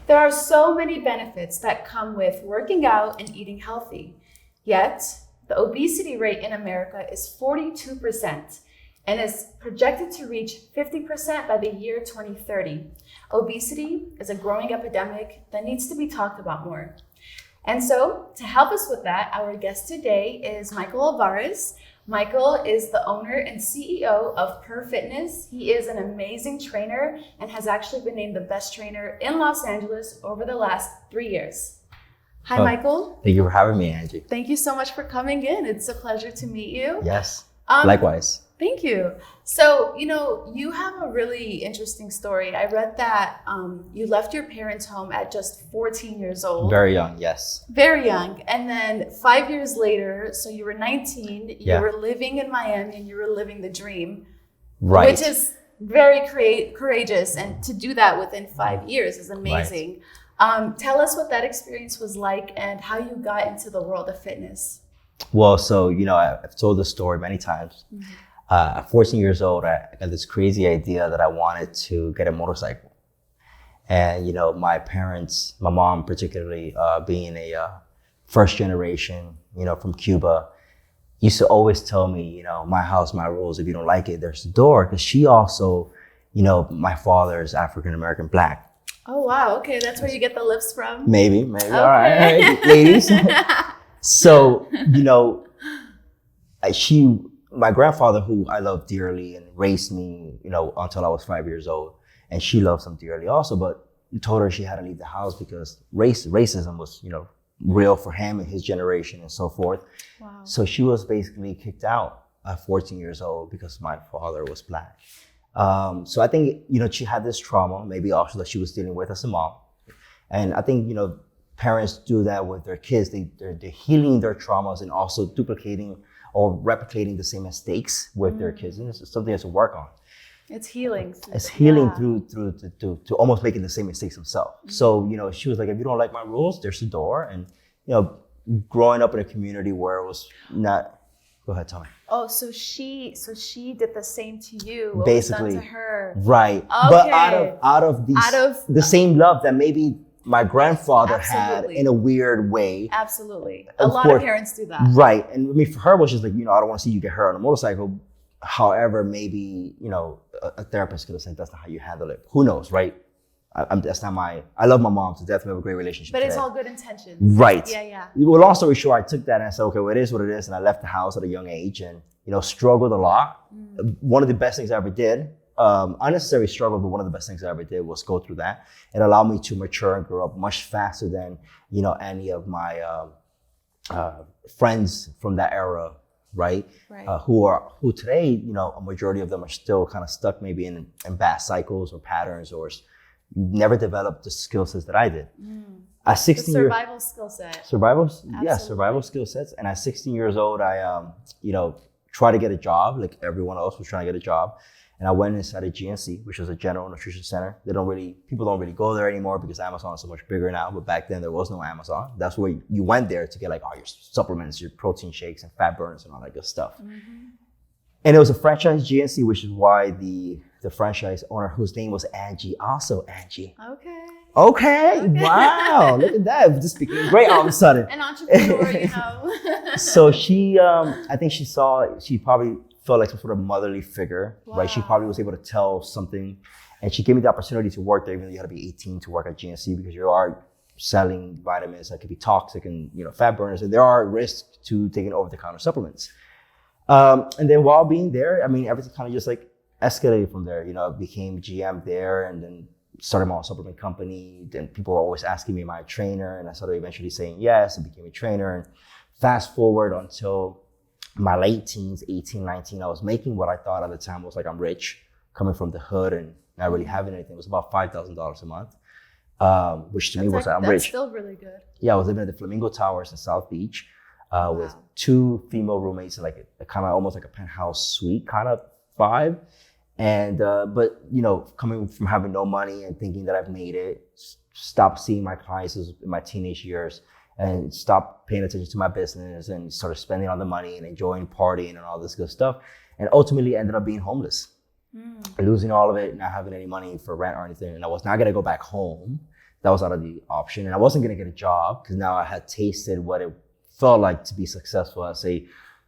There are so many benefits that come with working out and eating healthy. Yet, the obesity rate in America is 42% and is projected to reach 50% by the year 2030. Obesity is a growing epidemic that needs to be talked about more. And so, to help us with that, our guest today is Michael Alvarez. Michael is the owner and CEO of Per Fitness. He is an amazing trainer and has actually been named the best trainer in Los Angeles over the last 3 years. Hi, Michael. Thank you for having me, Angie. Thank you so much for coming in. It's a pleasure to meet you. Yes, likewise. Thank you. So, you have a really interesting story. I read that you left your parents' home at just 14 years old. Very young, yes. Very young. And then 5 years later, so you were 19, you were living in Miami and you were living the dream. Right. Which is very courageous. And to do that within 5 years is amazing. Right. Tell us what that experience was like and how you got into the world of fitness. Well, so, I've told this story many times. Mm-hmm. At 14 years old, I got this crazy idea that I wanted to get a motorcycle. And, my parents, my mom particularly, being a first generation, from Cuba, used to always tell me, my house, my rules. If you don't like it, there's the door. Because she also, my father is African-American Black. Oh, wow. Okay. That's where you get the lips from? Maybe. Okay. All right, ladies. So, my grandfather, who I love dearly and raised me, until I was 5 years old, and she loves him dearly also, but told her she had to leave the house because racism was, real for him and his generation and so forth. Wow. So she was basically kicked out at 14 years old because my father was Black. So I think, she had this trauma, maybe also that she was dealing with as a mom. And I think, parents do that with their kids. They're healing their traumas and also duplicating or replicating the same mistakes with their kids. And it's something to work on. It's healing. It's healing through to almost making the same mistakes themselves. Mm-hmm. So, she was like, if you don't like my rules, there's the door. And, growing up in a community where it was not, go ahead, Tommy. Oh, so she did the same to you. What basically. Was done to her. Right. Okay. But out of the same love that maybe my grandfather had in a weird way. Absolutely. A lot of parents do that. Right. And I mean, for her, was just like, I don't want to see you get hurt on a motorcycle. However, maybe, a therapist could have said, that's not how you handle it. Who knows, right? I love my mom to death. We have a great relationship. But it's all good intentions. Right. Yeah. Well, long story short, I took that and I said, okay, well, it is what it is. And I left the house at a young age and, struggled a lot. One of the best things I ever did, unnecessary struggle, but one of the best things I ever did was go through that. It allowed me to mature and grow up much faster than, any of my friends from that era, right? Who today, a majority of them are still kind of stuck maybe in bad cycles or patterns or never developed the skill sets that I did. At 16 the survival skill set. Survival skill sets. And at 16 years old, I, tried to get a job like everyone else was trying to get a job. And I went inside a GNC, which is a general nutrition center. People don't really go there anymore because Amazon is so much bigger now. But back then there was no Amazon. That's where you went there to get like all your supplements, your protein shakes and fat burners and all that good stuff. Mm-hmm. And it was a franchise GNC, which is why the franchise owner, whose name was Anjy, also Anjy. Okay. Wow. Look at that. Just became great all of a sudden. An entrepreneur, So she, I think she probably felt like some sort of motherly figure, right? She probably was able to tell something. And she gave me the opportunity to work there, even though you had to be 18 to work at GNC because you are selling vitamins that could be toxic and, fat burners. And there are risks to taking over-the-counter supplements. And then while being there, I mean, everything kind of just like escalated from there. I became GM there and then started my own supplement company. Then people were always asking me, am I a trainer? And I started eventually saying yes and became a trainer. And fast forward until my late teens, 18, 19, I was making what I thought at the time was like, I'm rich, coming from the hood and not really having anything. It was about $5,000 a month, which to me was like, I'm rich. That's still really good. Yeah, I was living at the Flamingo Towers in South Beach with 2 female roommates, like a kind of almost like a penthouse suite kind of vibe. And, but, coming from having no money and thinking that I've made it, stopped seeing my clients in my teenage years and stopped paying attention to my business and started spending all the money and enjoying partying and all this good stuff. And ultimately ended up being homeless, losing all of it, not having any money for rent or anything. And I was not going to go back home. that was out of the option. And I wasn't going to get a job because now I had tasted what it felt like to be successful as a,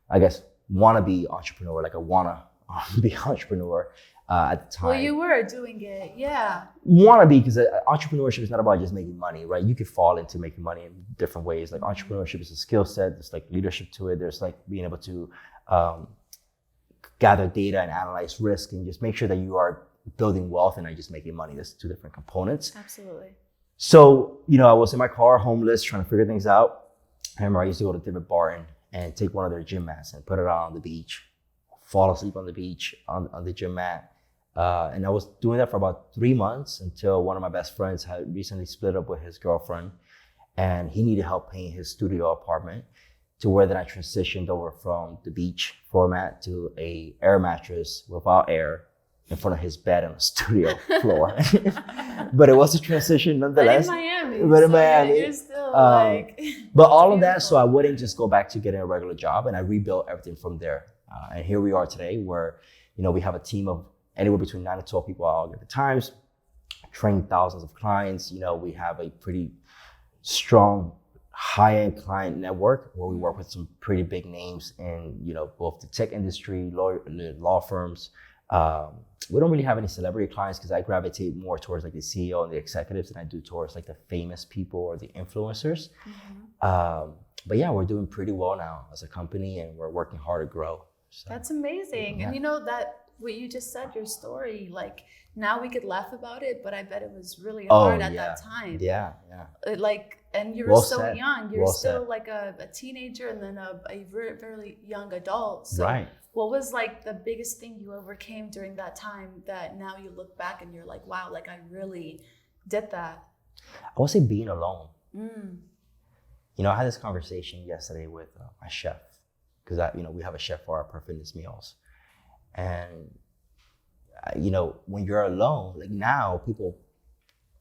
I guess, wannabe entrepreneur. Like I want to be an entrepreneur at the time. Well, you were doing it, yeah. Wannabe, because entrepreneurship is not about just making money, right? You could fall into making money in different ways. Like entrepreneurship is a skill set. There's like leadership to it. There's like being able to gather data and analyze risk and just make sure that you are building wealth and not just making money. There's two different components. Absolutely. So, I was in my car, homeless, trying to figure things out. I remember I used to go to David Barton and take one of their gym mats and put it out on the beach, fall asleep on the beach on the gym mat. And I was doing that for about 3 months until one of my best friends had recently split up with his girlfriend and he needed help paying his studio apartment, to where then I transitioned over from the beach floor mat to a air mattress without air in front of his bed on the studio floor. But it was a transition nonetheless. But in Miami. But in Miami. You're still like... But all of that, so I wouldn't just go back to getting a regular job, and I rebuilt everything from there. And here we are today where, we have a team of anywhere between 9 to 12 people all at the times, train thousands of clients. We have a pretty strong high-end client network where we work with some pretty big names in, both the tech industry, law firms. We don't really have any celebrity clients because I gravitate more towards like the CEO and the executives than I do towards like the famous people or the influencers. But yeah, we're doing pretty well now as a company and we're working hard to grow. So, that's amazing. Yeah. And that what you just said, your story, like now we could laugh about it, but I bet it was really hard at that time. Yeah. And you were Well so said. young. You're Well still said. like a teenager and then a very, very young adult. So Right. what was like the biggest thing you overcame during that time that now you look back and you're like, wow, like I really did that? I would say being alone. I had this conversation yesterday with my chef because we have a chef for our Per Fitness meals. And, when you're alone, like now people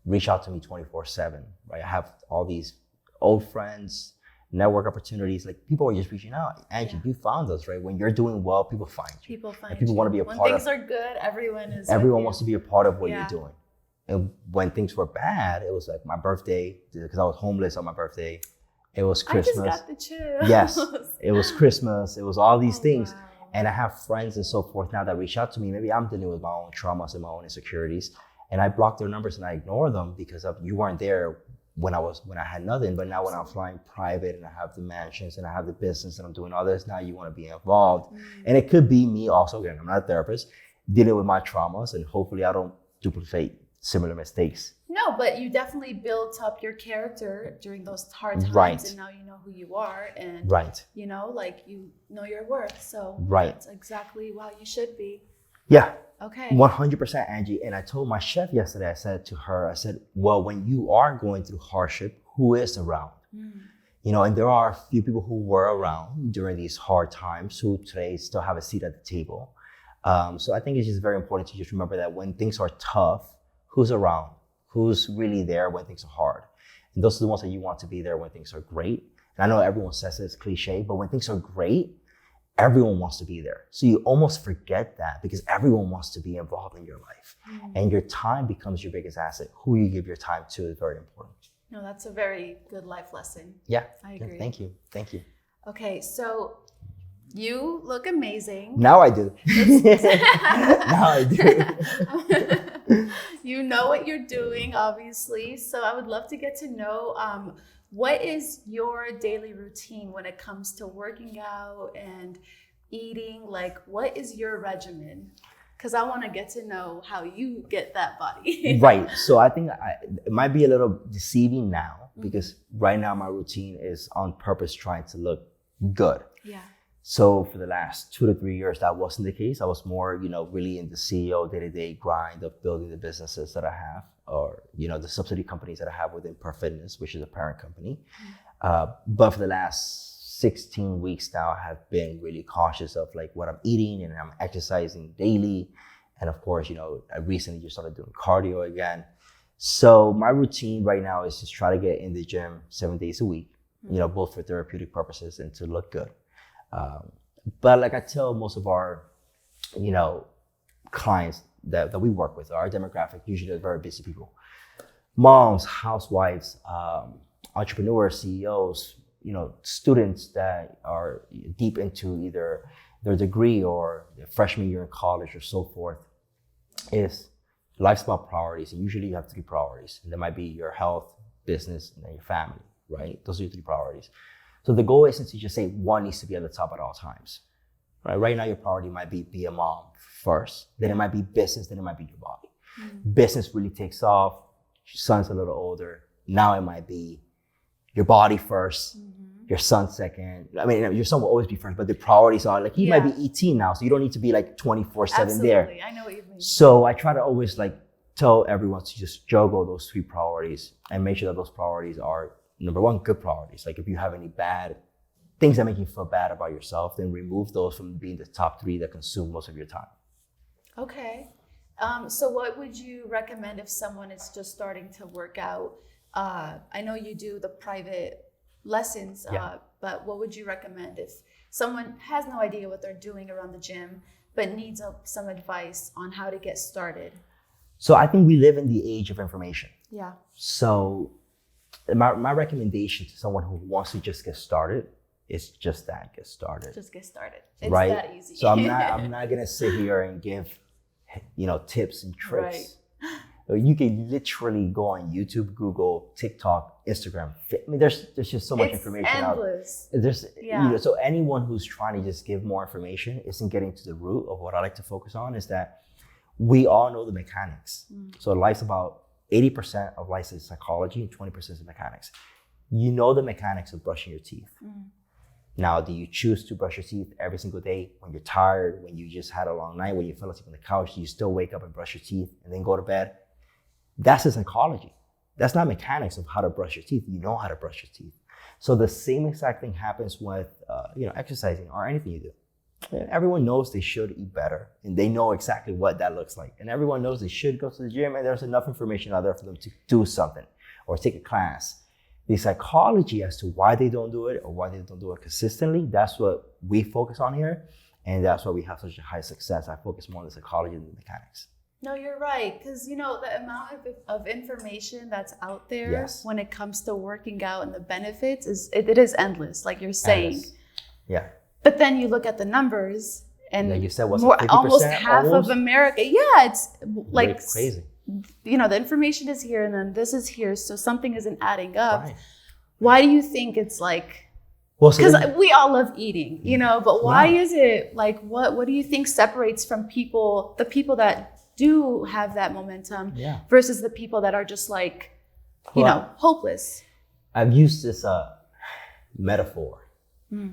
reach out to me 24/7, right? I have all these old friends, network opportunities, like people are just reaching out. Anjy, you found us, right? When you're doing well, people find you. People find and people want to be a when part of. When things are good, everyone wants to be a part of what Yeah. you're doing. And when things were bad, it was like my birthday, because I was homeless on my birthday. It was Christmas. I just got the chills. Yes, it was Christmas. It was all these things. Wow. And I have friends and so forth now that reach out to me. Maybe I'm dealing with my own traumas and my own insecurities. And I block their numbers and I ignore them because you weren't there when I had nothing. But now when I'm flying private and I have the mansions and I have the business and I'm doing all this, now you want to be involved. And it could be me also, again, I'm not a therapist, dealing with my traumas, and hopefully I don't duplicate similar mistakes. No, but you definitely built up your character during those hard times. Right. And now you know who you are. And, Right. like you know your worth. So Right. that's exactly how you should be. Yeah. Okay. 100%, Anjy. And I told my chef yesterday, I said to her, well, when you are going through hardship, who is around? And there are a few people who were around during these hard times who today still have a seat at the table. So I think it's just very important to just remember that when things are tough, who's around? Who's really there when things are hard? And those are the ones that you want to be there when things are great. And I know everyone says it's cliche, but when things are great, everyone wants to be there. So you almost forget that because everyone wants to be involved in your life. And your time becomes your biggest asset. Who you give your time to is very important. No, that's a very good life lesson. Yeah. I agree. Yeah, thank you. Thank you. Okay, so you look amazing. Now I do. Now I do. You know what you're doing, obviously. So I would love to get to know what is your daily routine when it comes to working out and eating? Like, what is your regimen? Because I want to get to know how you get that body. Right. So I think it might be a little deceiving now because right now my routine is on purpose trying to look good. Yeah. So for the last 2 to 3 years, that wasn't the case. I was more, really in the CEO day-to-day grind of building the businesses that I have, or, the subsidy companies that I have within Per Fitness, which is a parent company. But for the last 16 weeks now, I have been really cautious of like what I'm eating, and I'm exercising daily. And of course, I recently just started doing cardio again. So my routine right now is just try to get in the gym 7 days a week, both for therapeutic purposes and to look good. But like I tell most of our, clients that we work with, our demographic, usually they're very busy people. moms, housewives, entrepreneurs, CEOs, students that are deep into either their degree or their freshman year in college or so forth, is life's about priorities. And usually you have 3 priorities. And there might be your health, business, and then your family, right? Those are your 3 priorities. So the goal isn't to just say one needs to be at the top at all times, right? Right now, your priority might be a mom first. Then it might be business. Then it might be your body. Business really takes off. Your son's a little older. Now it might be your body first, your son second. I mean, your son will always be first, but the priorities are like, he might be 18 now, so you don't need to be like 24/7 there. Absolutely, I know what you mean. So I try to always like tell everyone to just juggle those 3 priorities and make sure that those priorities are, number one, good priorities. Like if you have any bad things that make you feel bad about yourself, then remove those from being the top 3 that consume most of your time. Okay. So what would you recommend if someone is just starting to work out? I know you do the private lessons, but what would you recommend if someone has no idea what they're doing around the gym, but needs some advice on how to get started? So I think we live in the age of information. Yeah. So my recommendation to someone who wants to just get started is just that, get started. Just get started. It's right? that easy. So I'm not gonna sit here and give, tips and tricks. Right. You can literally go on YouTube, Google, TikTok, Instagram. I mean, there's just so much information endless. Out. So anyone who's trying to just give more information isn't getting to the root of what I like to focus on, is that we all know the mechanics. So life's about 80% of life is psychology and 20% is mechanics. You know the mechanics of brushing your teeth. Now, do you choose to brush your teeth every single day when you're tired, when you just had a long night, when you fell asleep on the couch? Do you still wake up and brush your teeth and then go to bed? That's the psychology. That's not mechanics of how to brush your teeth. You know how to brush your teeth. So the same exact thing happens with exercising or anything you do. Everyone knows they should eat better, and they know exactly what that looks like. And everyone knows they should go to the gym, and there's enough information out there for them to do something or take a class. The psychology as to why they don't do it or why they don't do it consistently, that's what we focus on here. And that's why we have such a high success. I focus more on the psychology than the mechanics. No, you're right. Because, the amount of information that's out there when it comes to working out and the benefits, it is endless, like you're saying. Endless. Yeah. But then you look at the numbers and like you said, almost half of America. Yeah, it's like crazy. The information is here and then this is here, so something isn't adding up. Right. Why do you think it's like? Because we all love eating, but why is it like, what do you think separates from the people that do have that momentum versus the people that are just like, hopeless? I've used this metaphor,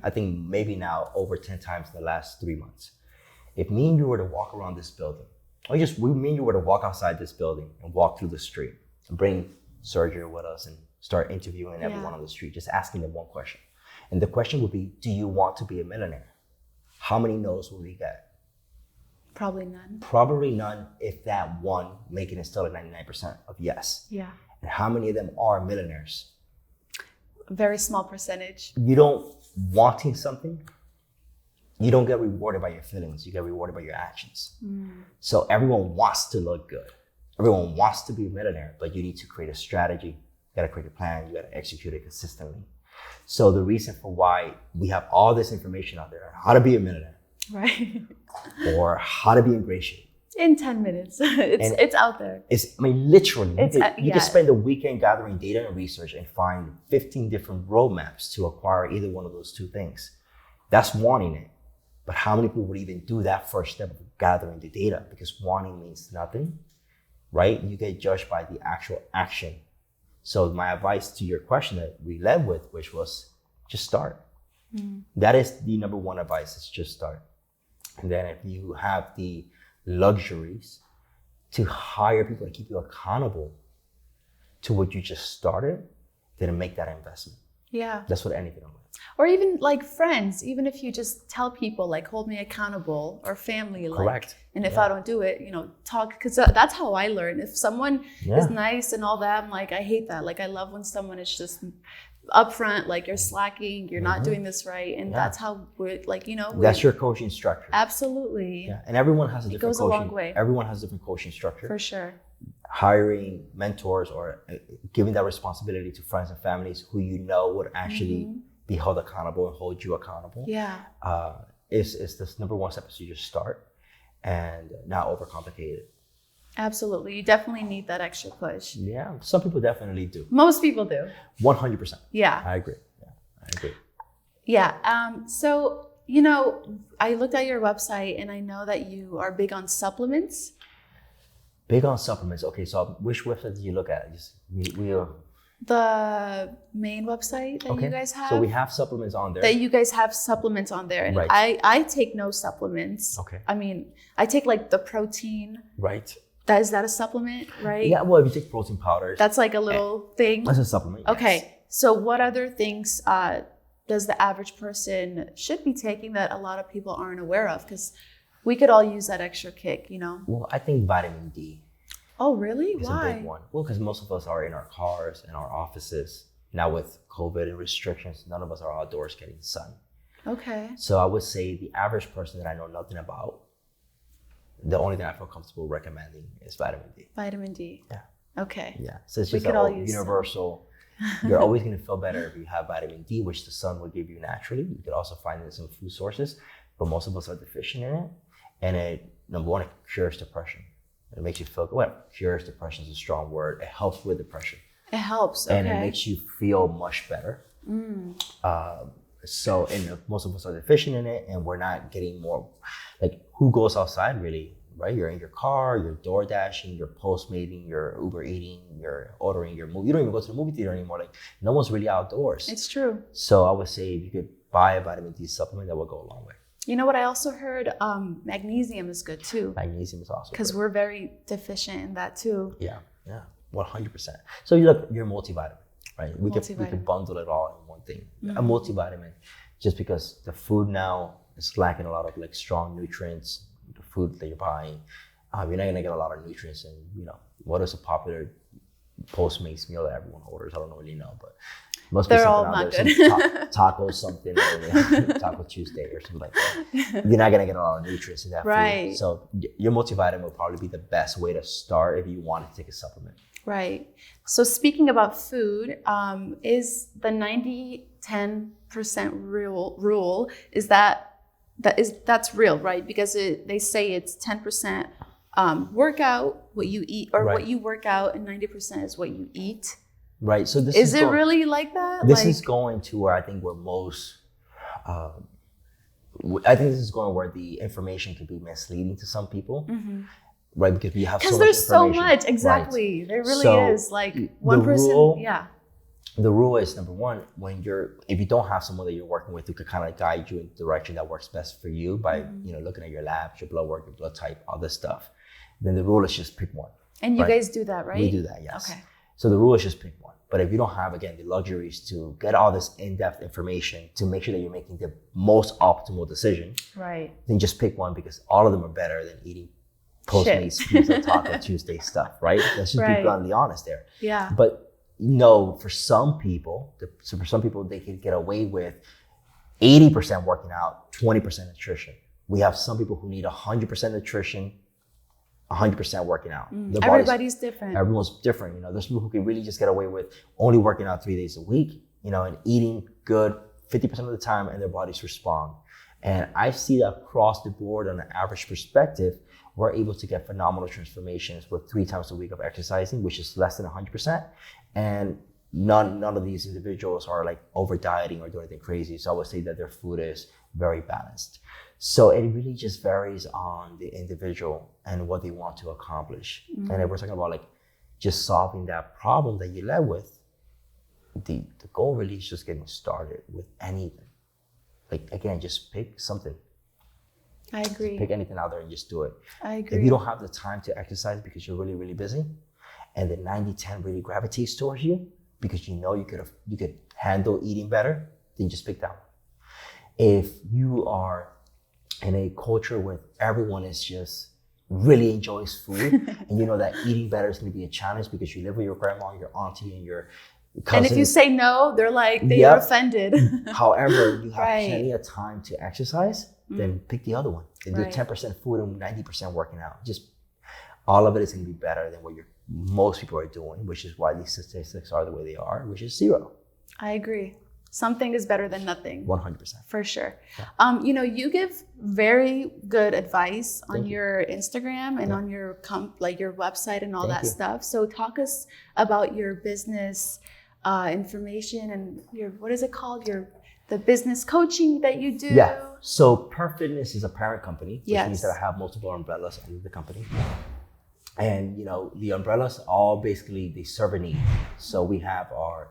I think maybe now over 10 times in the last 3 months. If me and you were to walk around this building, me and you were to walk outside this building and walk through the street and bring Sergio with us and start interviewing everyone on the street, just asking them one question. And the question would be, do you want to be a millionaire? How many no's will we get? Probably none. Probably none, if that one, making it still at 99% of yes. Yeah. And how many of them are millionaires? A very small percentage. You don't wanting something, you don't get rewarded by your feelings, you get rewarded by your actions. So everyone wants to look good. Everyone wants to be a millionaire, but you need to create a strategy. You gotta create a plan, you gotta execute it consistently. So the reason for why we have all this information out there, how to be a millionaire. Right. Or how to be in great shape. In 10 minutes. It's out there. Literally, you can spend a weekend gathering data and research and find 15 different roadmaps to acquire either one of those 2 things. That's wanting it. But how many people would even do that first step of gathering the data? Because wanting means nothing, right? You get judged by the actual action. So my advice to your question that we led with, which was just start. That is the number one advice, is just start. And then if you have the luxuries to hire people to keep you accountable to what you just started, then make that investment. Yeah. That's what anything I'm with. Or even like friends, even if you just tell people like, hold me accountable, or family, like, correct. And if I don't do it, talk, because that's how I learn. If someone is nice and all that, I'm like, I hate that. Like, I love when someone is just upfront, like, you're slacking, you're not doing this right. And that's how we're like, that's your coaching structure. Absolutely. Yeah. And everyone has a different coaching. It goes a long way. Everyone has a different coaching structure. For sure. hiring mentors or giving that responsibility to friends and families who you know would actually be held accountable and hold you accountable. Yeah. Is this number one step is you just start and not overcomplicate it. Absolutely. You definitely need that extra push. Yeah. Some people definitely do. Most people do. 100%. Yeah. I agree. Yeah. So, you know, I looked at your website and I know that you are big on supplements. Big on supplements. Okay, so which website did you look at? We are the main website that you guys have. So we have supplements on there. That you guys have supplements on there. And right. I take no supplements. Okay. I mean, I take like the protein. Right. Is that a supplement, right? Yeah, well, if you take protein powders. That's like a little thing. That's a supplement. Okay. Yes. So what other things does the average person should be taking that a lot of people aren't aware of? Because we could all use that extra kick, you know? Well, I think vitamin D. Oh, really? It's Why? a big one. Well, because most of us are in our cars and our offices. Now with COVID and restrictions, none of us are outdoors getting sun. Okay. So I would say the average person that I know nothing about, the only thing I feel comfortable recommending is vitamin D. Vitamin D. Yeah. Okay. Yeah. So it's just a universal. You're always going to feel better if you have vitamin D, which the sun will give you naturally. You could also find it in some food sources, but most of us are deficient in it. And number one, it cures depression. It makes you feel good. Well, cures depression is a strong word. It helps with depression. It helps. Okay. And it makes you feel much better. So, and most of us are deficient in it, and we're not getting more. Like, who goes outside really? Right? You're in your car, you're door dashing, you're Postmating, you're Uber eating, you're ordering your movie. You don't even go to the movie theater anymore. Like, no one's really outdoors. It's true. So I would say if you could buy a vitamin D supplement, that would go a long way. You know what I also heard? Magnesium is good too. Magnesium is also because we're very deficient in that too. Yeah, 100%. So you look, you're multivitamin, right? We could bundle it all in one thing. A multivitamin, just because the food now is lacking a lot of like strong nutrients. The food that you're buying, you're not gonna get a lot of nutrients. And you know, what is a popular Postmates meal that everyone orders? I don't really know, but must be something out there. Taco something, Taco Tuesday or something like that. You're not gonna get a lot of nutrients in that food. So your multivitamin will probably be the best way to start if you want to take a supplement. Right. So speaking about food, is the 90-10% rule is that's real, right? Because they say it's 10% workout, what you eat, or what you work out, and 90% is what you eat. Right. So this is it really like that? This is going to where I think we're most. I think this is going where the information can be misleading to some people, right? Because we have so much information. Because there's so much, exactly. Right. There really is. Like one person, The rule is number one, if you don't have someone that you're working with who could kind of guide you in the direction that works best for you by looking at your labs, your blood work, your blood type, all this stuff, then the rule is just pick one. And you guys do that, right? We do that, yes. Okay. So the rule is just pick one. But if you don't have, again, the luxuries to get all this in-depth information to make sure that you're making the most optimal decision, right? Then just pick one, because all of them are better than eating Postmates, pizza, Taco Tuesday stuff, right? Let's just be bluntly honest there. Yeah. But for some people, they can get away with 80% working out, 20% nutrition. We have some people who need 100% nutrition, 100% working out. Everybody's different. Everyone's different. There's people who can really just get away with only working out 3 days a week, and eating good 50% of the time, and their bodies respond. And I see that across the board on an average perspective. We're able to get phenomenal transformations with 3 times a week of exercising, which is less than 100%. And none of these individuals are like over dieting or doing anything crazy. So I would say that their food is very balanced. So it really just varies on the individual and what they want to accomplish. And if we're talking about like just solving that problem that you led with, the goal really is just getting started with anything. Like, again, just pick something. I agree. Just pick anything out there and just do it. I agree. If you don't have the time to exercise because you're really, really busy, and the 90-10 really gravitates towards you because you could handle eating better, then just pick that one. If you are in a culture where everyone is just really enjoys food, and you know that eating better is going to be a challenge because you live with your grandma, your auntie, and your cousins. And if you say no, they're like, they're offended. However, you have plenty of time to exercise, then pick the other one. Then do 10% food and 90% working out. Just all of it is going to be better than what you're most people are doing, which is why these statistics are the way they are, which is 0. I agree. Something is better than nothing. 100%. For sure. Yeah. You give very good advice on Thank you. your Instagram and on your your website and all Thank that you. stuff. So talk us about your business information and your, what is it called? The business coaching that you do. Yeah. So Per Fitness is a parent company, which Yes. means that I have multiple umbrellas under the company. And the umbrellas all basically, they serve a need. So we have our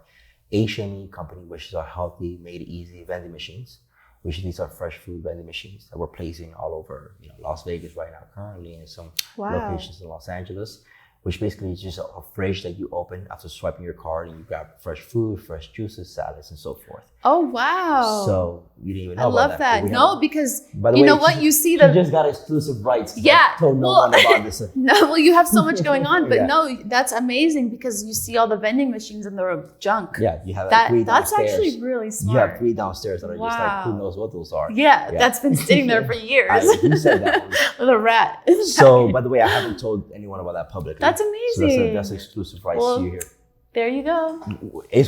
HME company, which is our healthy, made easy vending machines, which these are fresh food vending machines that we're placing all over Las Vegas right now currently, and some locations in Los Angeles, which basically is just a fridge that you open after swiping your card and you grab fresh food, fresh juices, salads, and so forth. Oh, wow. So you didn't even know I love about that. No, because by the you way, know what? You see she just got exclusive rights. Yeah. I told no one about this. No, well, you have so much going on, but Yeah. no, that's amazing because you see all the vending machines and they're junk. Yeah, you have That 3 that's downstairs. actually really smart. You have 3 downstairs that are just like, who knows what those are. Yeah, that's been sitting there for years. You said that one. With a rat. So, by the way, I haven't told anyone about that publicly. That's So amazing. that's exclusive rights Well, to you here. There you go.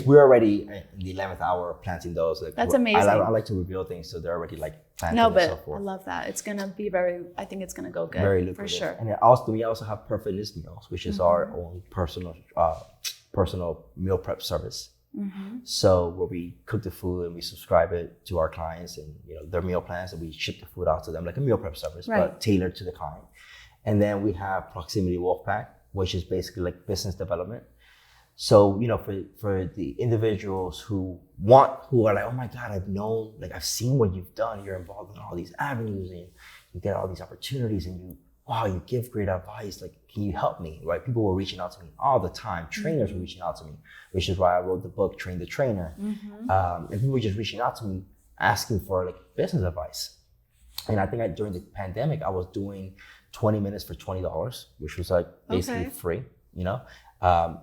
We're already in the 11th hour planting those. That's amazing. I like to reveal things, so they're already like planted No, and but so forth. I love that. It's gonna be I think it's gonna go good. Very lucrative. For sure. And then we also have Per Fitness Meals, which is our own personal meal prep service. So where we cook the food and we subscribe it to our clients and their meal plans, and we ship the food out to them like a meal prep service, but tailored to the client. And then we have Proximity Wolfpack, which is basically like business development. So, for the individuals who are like, oh my God, I've seen what you've done. You're involved in all these avenues and you get all these opportunities and you give great advice. Like, can you help me? Right? People were reaching out to me all the time. Trainers were reaching out to me, which is why I wrote the book, Train the Trainer. And people were just reaching out to me asking for like business advice. And I think during the pandemic, I was doing 20 minutes for $20, which was like basically free,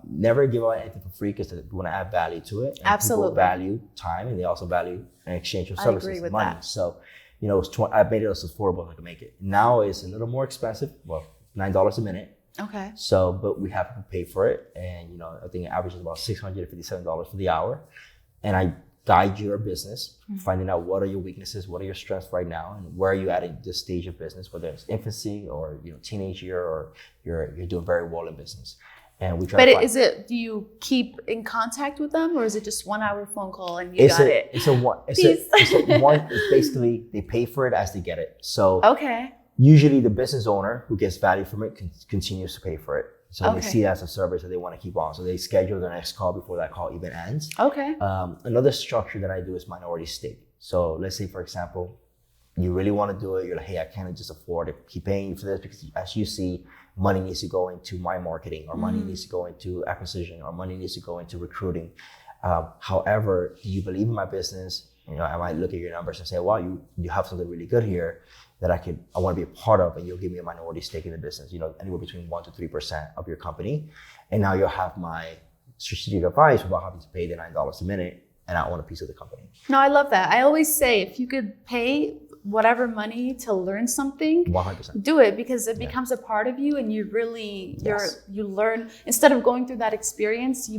never give out anything for free because we want to add value to it. And Absolutely. People value time and they also value an exchange of services. I agree with money. that. So, I made it as affordable as I could make it. Now it's a little more expensive. Well, $9 a minute. Okay. So, but we have people pay for it. And, I think it averages about $657 for the hour. And I guide your business, finding out what are your weaknesses, what are your strengths right now, and where are you at in this stage of business, whether it's infancy or teenage year or you're doing very well in business. And we try. But do you keep in contact with them, or is it just 1 hour phone call and you got it? It's basically they pay for it as they get it. So usually the business owner who gets value from it continues to pay for it. So they see it as a service that they want to keep on. So they schedule their next call before that call even ends. Okay. Another structure that I do is minority stake. So let's say, for example, you really want to do it. You're like, hey, I can't just afford to keep paying you for this because as you see, money needs to go into my marketing or money needs to go into acquisition or money needs to go into recruiting. However, do you believe in my business? I might look at your numbers and say, wow, you have something really good here that I want to be a part of, and you'll give me a minority stake in the business, anywhere between 1% to 3% of your company. And now you'll have my strategic advice without having to pay the $9 a minute, and I want a piece of the company. No, I love that. I always say, if you could pay whatever money to learn something, 100%. Do it, because it becomes a part of you, and you really, you learn, instead of going through that experience, you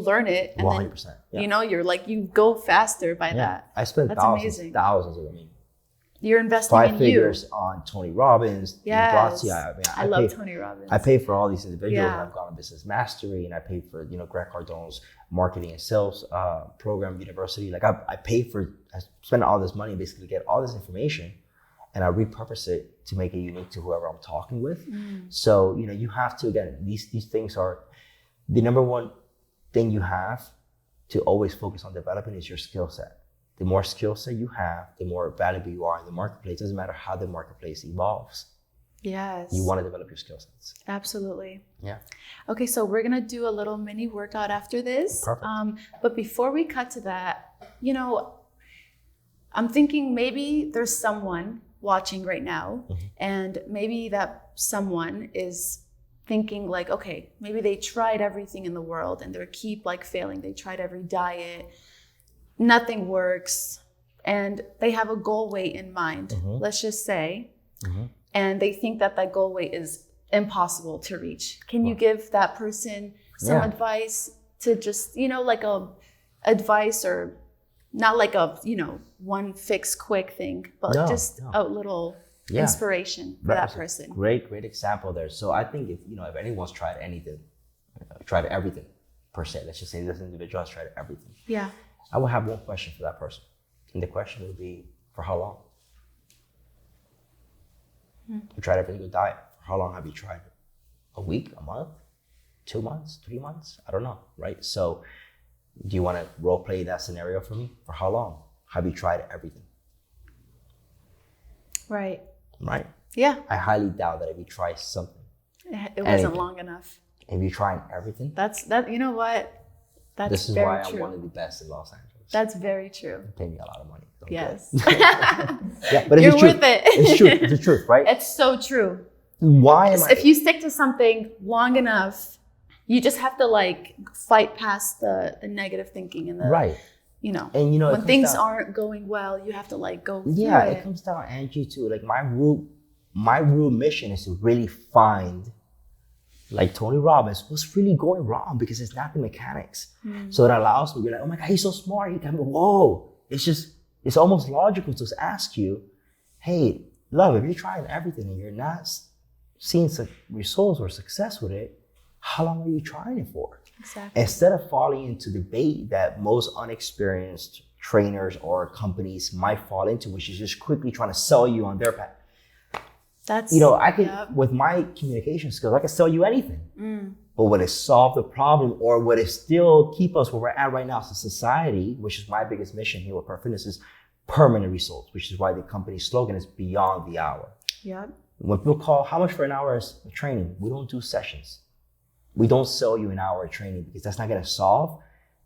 learn it. And 100%. then, you go faster by that. I spent thousands of You're investing 5 in you. figures on Tony Robbins. Yes. I love Tony Robbins. I pay for all these individuals. And I've gone on Business Mastery, and I paid for Grant Cardone's marketing and sales program, university. Like I spend all this money basically to get all this information, and I repurpose it to make it unique to whoever I'm talking with. So you have to, again, these things are the number one thing you have to always focus on developing is your skill set. The more skill set you have, the more valuable you are in the marketplace. It doesn't matter how the marketplace evolves. Yes. You want to develop your skill sets. Absolutely. Yeah. Okay, so we're going to do a little mini workout after this. Perfect. But before we cut to that, I'm thinking maybe there's someone watching right now, and maybe that someone is thinking like, okay, maybe they tried everything in the world and they keep failing. They tried every diet. Nothing works, and they have a goal weight in mind, let's just say, and they think that goal weight is impossible to reach. Can you give that person some advice to just, like a advice, or not like a, one fix quick thing, but just a little inspiration for that person? Great example there. So I think if anyone's tried anything, tried everything per se, let's just say this individual has tried everything. Yeah. I will have one question for that person. And the question would be, for how long? You tried everything with diet. For how long have you tried it? A week, a month, 2 months, 3 months? I don't know, right? So do you want to role play that scenario for me? For how long have you tried everything? Right. Right? Yeah. I highly doubt that if you try something, it wasn't long enough. If you try everything, you know what? That's this is very why true. I'm one of the best in Los Angeles. That's very true. They pay me a lot of money. Yes. Yeah, but You're it's true. worth it. It's true. It's the truth, right? It's so true. Why am If you stick to something long enough, you just have to fight past the negative thinking and the right? And when things aren't going well, you have to go through it comes down, Angie, to my real mission is to really find, like Tony Robbins, what's really going wrong, because it's not the mechanics. So it allows me, you're like, oh my God, he's so smart. He can, whoa. It's almost logical to ask you, hey, love, if you're trying everything and you're not seeing some results or success with it, how long are you trying it for? Exactly. Instead of falling into the bait that most unexperienced trainers or companies might fall into, which is just quickly trying to sell you on their path. I could, with my communication skills, I can sell you anything. But would it solve the problem, or would it still keep us where we're at right now as a society, which is my biggest mission here with Perfect Fitness, is permanent results, which is why the company's slogan is beyond the hour. Yeah. When people call, how much for an hour is training? We don't do sessions. We don't sell you an hour of training, because that's not going to solve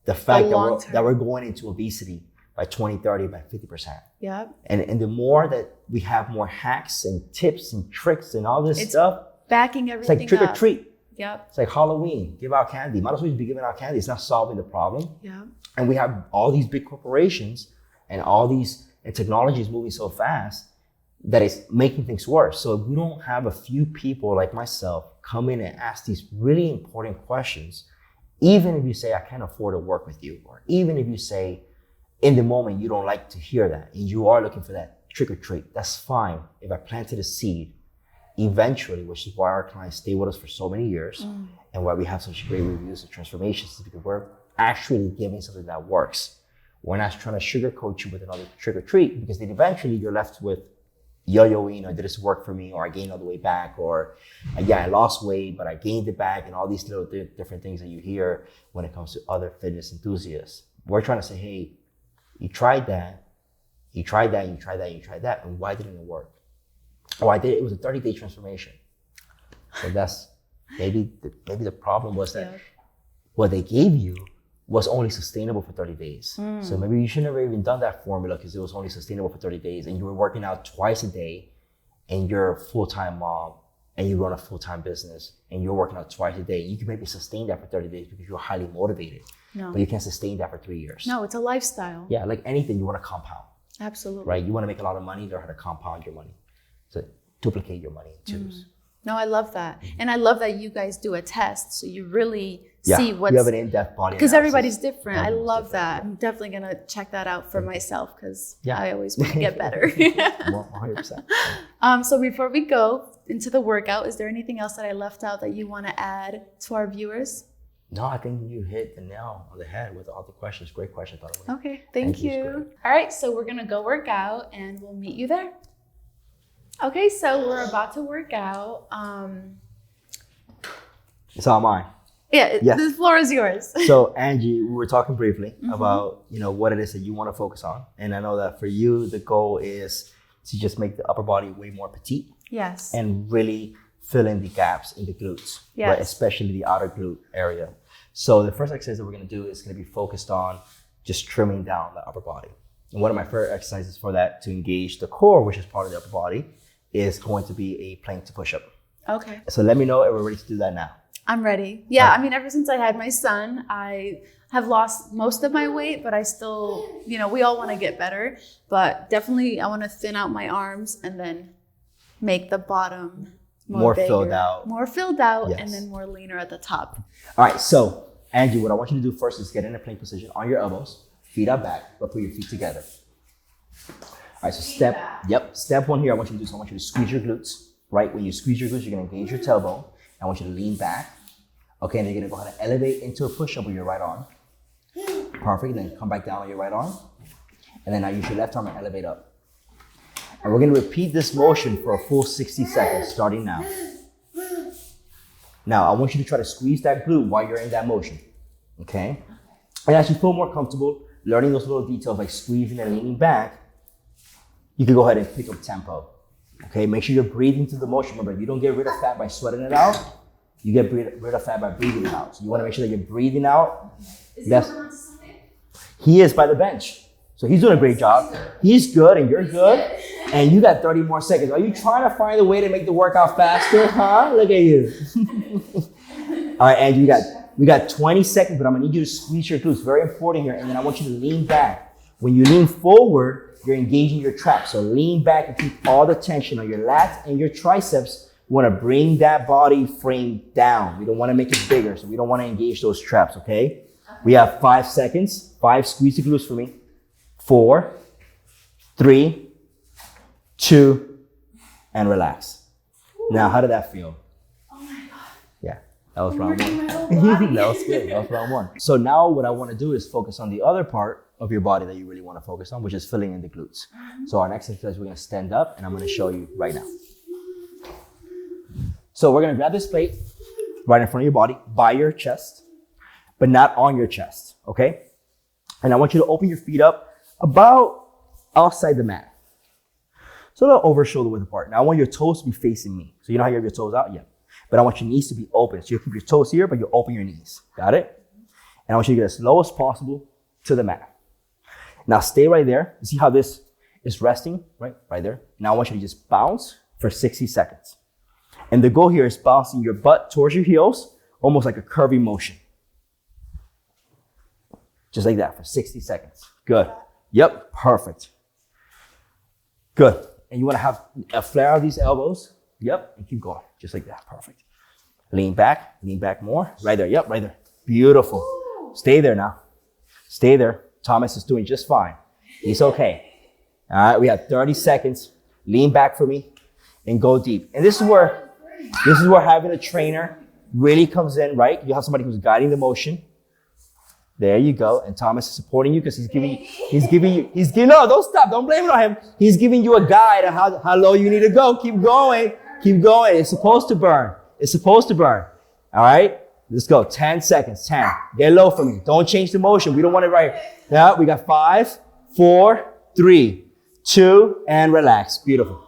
the fact that we're going into obesity by 2030 by 50%. Yeah. And the more that we have more hacks and tips and tricks and all this stuff, backing everything it's like trick or treat. Yep. It's like Halloween, give out candy. Might as well be giving out candy. It's not solving the problem. Yeah. And we have all these big corporations and all these technologies moving so fast that it's making things worse. So if we don't have a few people like myself come in and ask these really important questions, even if you say, I can't afford to work with you, or even if you say in the moment you don't like to hear that and you are looking for that trick or treat, that's fine. If I planted a seed, eventually, which is why our clients stay with us for so many years and why we have such great reviews and transformations, is because we're actually giving something that works. We're not trying to sugarcoat you with another trick or treat, because then eventually you're left with yo-yoing, or did this work for me, or I gained all the way back, or I lost weight, but I gained it back, and all these little different things that you hear when it comes to other fitness enthusiasts. We're trying to say, hey, you tried that, you tried that, you tried that, you tried that, and why didn't it work? Oh, I did. It was a 30-day transformation. So that's maybe the problem was that what they gave you was only sustainable for 30 days. So maybe you should never even done that formula, because it was only sustainable for 30 days, and you were working out twice a day, and you're a full-time mom, and you run a full-time business, and you're working out twice a day. You can maybe sustain that for 30 days because you're highly motivated. No. But you can't sustain that for 3 years. No, it's a lifestyle. Yeah, like anything, you want to compound. Absolutely. Right? You want to make a lot of money, learn how to compound your money. So duplicate your money in twos. No, I love that. And I love that you guys do a test, so you really see what's... You have an in-depth body because analysis. everybody's different. I love that. I'm definitely going to check that out for myself, because I always want to get better. 100%. So before we go into the workout, is there anything else that I left out that you want to add to our viewers? No, I think you hit the nail on the head with all the questions. Great questions, by the way. Okay, thank you. All right, so we're going to go work out, and we'll meet you there. Okay, so we're about to work out. It's all mine. Yeah, the floor is yours. So Angie, we were talking briefly about what it is that you want to focus on, and I know that for you the goal is to just make the upper body way more petite. Yes. And really fill in the gaps in the glutes, yes. Right? Especially the outer glute area. So the first exercise that we're going to do is going to be focused on just trimming down the upper body. And one of my favorite exercises for that, to engage the core, which is part of the upper body, is going to be a plank to push up. Okay. So let me know if we're ready to do that now. I'm ready. Yeah, right. I mean, ever since I had my son, I have lost most of my weight, but I still, we all want to get better. But definitely I want to thin out my arms and then make the bottom, more bigger, filled out. More filled out, Yes. and then more leaner at the top. All right, so Anjy, what I want you to do first is get in a plank position on your elbows, feet out back, but put your feet together. All right, so step one here, I want you to do is I want you to squeeze your glutes, right? When you squeeze your glutes, you're gonna engage your tailbone. I want you to lean back. Okay, and then you're gonna go ahead and elevate into a push-up with your right arm. Perfect, then come back down on your right arm. And then now use your left arm and elevate up. And we're gonna repeat this motion for a full 60 seconds, starting now. Now, I want you to try to squeeze that glute while you're in that motion, okay? And as you feel more comfortable learning those little details like squeezing and leaning back, you can go ahead and pick up tempo, okay? Make sure you're breathing through the motion. Remember, you don't get rid of fat by sweating it out. You get rid of fat by breathing it out. So you wanna make sure that you're breathing out. He is by the bench. So he's doing a great job. He's good and you're good. And you got 30 more seconds. Are you trying to find a way to make the workout faster, huh? Look at you. All right, Andrew, we got 20 seconds, but I'm gonna need you to squeeze your glutes. Very important here. And then I want you to lean back. When you lean forward, you're engaging your traps. So lean back and keep all the tension on your lats and your triceps. We wanna bring that body frame down. We don't wanna make it bigger, so we don't wanna engage those traps, okay? We have 5 seconds. 5, squeeze the glutes for me. 4, 3, 2, and relax. Now, how did that feel? Oh my God. Yeah, that was round one. That was good. That was round one. So now what I want to do is focus on the other part of your body that you really want to focus on, which is filling in the glutes. So our next exercise, we're going to stand up, and I'm going to show you right now. So we're going to grab this plate right in front of your body, by your chest, but not on your chest, okay? And I want you to open your feet up about outside the mat. So a little over shoulder width apart. Now I want your toes to be facing me. So you know how you have your toes out? Yeah. But I want your knees to be open. So you keep your toes here, but you open your knees. Got it? And I want you to get as low as possible to the mat. Now stay right there. You see how this is resting? Right there. Now I want you to just bounce for 60 seconds. And the goal here is bouncing your butt towards your heels, almost like a curvy motion. Just like that for 60 seconds. Good. Yep, perfect. Good. And you want to have a flare of these elbows. Yep, and keep going. Just like that. Perfect. Lean back more. Right there. Yep, right there. Beautiful. Stay there now. Stay there. Thomas is doing just fine. He's okay. All right, we have 30 seconds. Lean back for me and go deep. And this is where having a trainer really comes in, right? You have somebody who's guiding the motion. There you go. And Thomas is supporting you because he's giving you, no, don't stop. Don't blame it on him. He's giving you a guide on how low you need to go. Keep going. Keep going. It's supposed to burn. It's supposed to burn. All right. Let's go. 10 seconds. 10. Get low for me. Don't change the motion. We don't want it right here. Yeah. We got 5, 4, 3, 2, and relax. Beautiful.